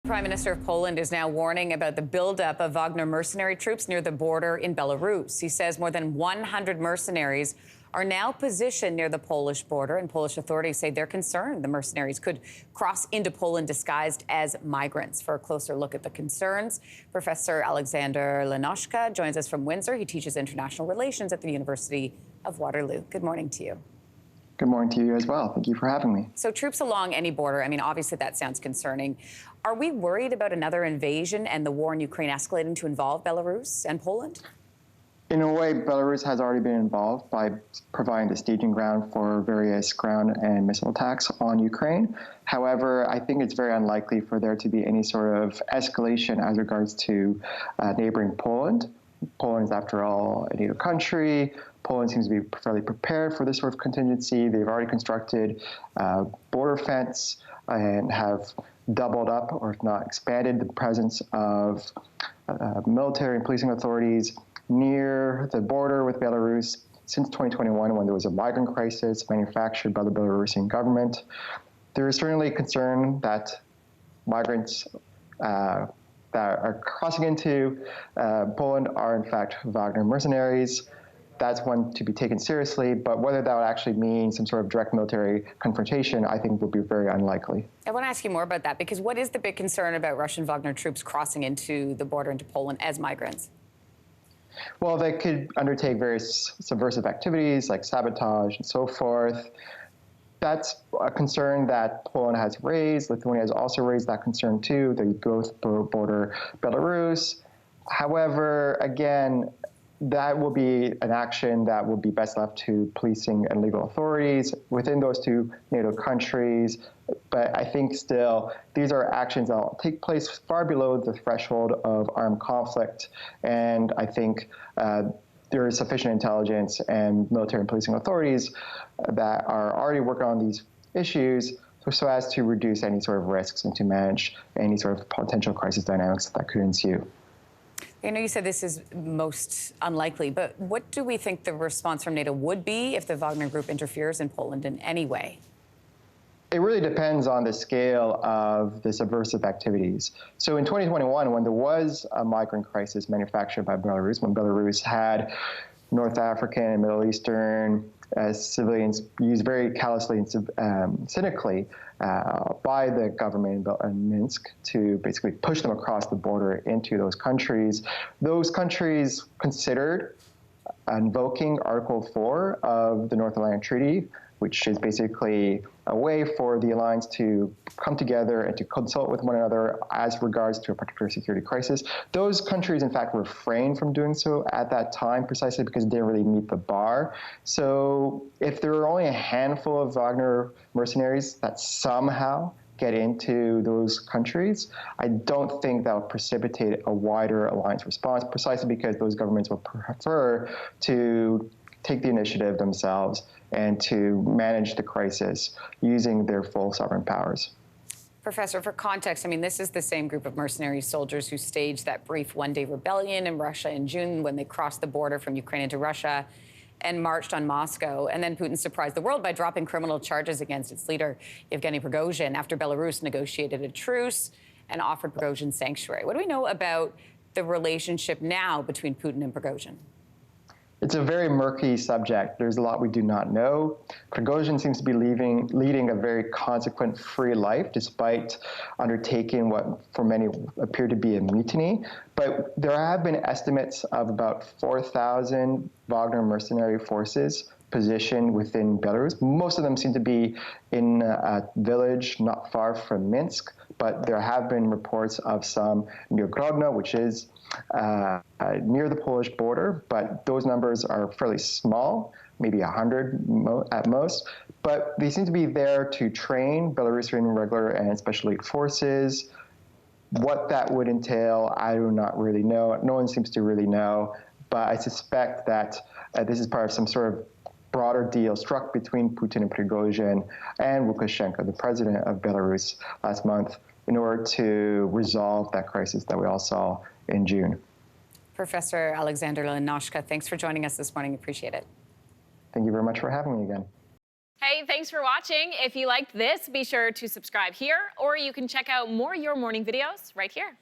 Prime Minister of Poland is now warning about the buildup of Wagner mercenary troops near the border in Belarus. He says more than 100 mercenaries are now positioned near the Polish border, and Polish authorities say they're concerned the mercenaries could cross into Poland disguised as migrants. For a closer look at the concerns, Professor Alexander Lenoshka joins us from Windsor. He teaches international relations at the University of Waterloo. Good morning to you. Good morning to you as well. Thank you for having me. So troops along any border, I mean, obviously that sounds concerning. Are we worried about another invasion and the war in Ukraine escalating to involve Belarus and Poland? In a way, Belarus has already been involved by providing the staging ground for various ground and missile attacks on Ukraine. However, I think it's very unlikely for there to be any sort of escalation as regards to neighboring Poland. Poland is, after all, a NATO country. Poland seems to be fairly prepared for this sort of contingency. They've already constructed a border fence and have doubled up, or if not expanded, the presence of military and policing authorities near the border with Belarus since 2021, when there was a migrant crisis manufactured by the Belarusian government. There is certainly concern that migrants that are crossing into Poland are in fact Wagner mercenaries. That's one to be taken seriously, but whether that would actually mean some sort of direct military confrontation, I think will be very unlikely. I want to ask you more about that, because what is the big concern about Russian Wagner troops crossing into the border into Poland as migrants? Well, they could undertake various subversive activities like sabotage and so forth. That's a concern that Poland has raised. Lithuania has also raised that concern too. They both border Belarus. However, again, that will be an action that will be best left to policing and legal authorities within those two NATO countries. But I think still these are actions that will take place far below the threshold of armed conflict. And I think there is sufficient intelligence and military and policing authorities that are already working on these issues so as to reduce any sort of risks and to manage any sort of potential crisis dynamics that could ensue. I know you said this is most unlikely, but what do we think the response from NATO would be if the Wagner Group interferes in Poland in any way? It really depends on the scale of the subversive activities. So in 2021, when there was a migrant crisis manufactured by Belarus, when Belarus had North African and Middle Eastern civilians used very callously and cynically by the government in Minsk to basically push them across the border into those countries considered invoking Article 4 of the North Atlantic Treaty, which is basically a way for the alliance to come together and to consult with one another as regards to a particular security crisis. Those countries, in fact, refrained from doing so at that time precisely because they didn't really meet the bar. So if there are only a handful of Wagner mercenaries that somehow get into those countries, I don't think that will precipitate a wider alliance response, precisely because those governments will prefer to take the initiative themselves and to manage the crisis using their full sovereign powers. Professor, for context, I mean, this is the same group of mercenary soldiers who staged that brief one-day rebellion in Russia in June when they crossed the border from Ukraine into Russia and marched on Moscow. And then Putin surprised the world by dropping criminal charges against its leader, Yevgeny Prigozhin, after Belarus negotiated a truce and offered Prigozhin sanctuary. What do we know about the relationship now between Putin and Prigozhin? It's a very murky subject. There's a lot we do not know. Prigozhin seems to be leading a very consequent, free life, despite undertaking what for many appeared to be a mutiny. But there have been estimates of about 4,000 Wagner mercenary forces positioned within Belarus. Most of them seem to be in a village not far from Minsk, but there have been reports of some near Grodno, which is near the Polish border, but those numbers are fairly small, maybe 100 at most. But they seem to be there to train Belarusian regular and special elite forces. What that would entail, I do not really know. No one seems to really know, but I suspect that this is part of some sort of broader deal struck between Putin and Prigozhin and Lukashenko, the president of Belarus, last month, in order to resolve that crisis that we all saw in June. Professor Alexander Lenoshka, thanks for joining us this morning. Appreciate it. Thank you very much for having me again. Hey, thanks for watching. If you liked this, be sure to subscribe here, or you can check out more Your Morning videos right here.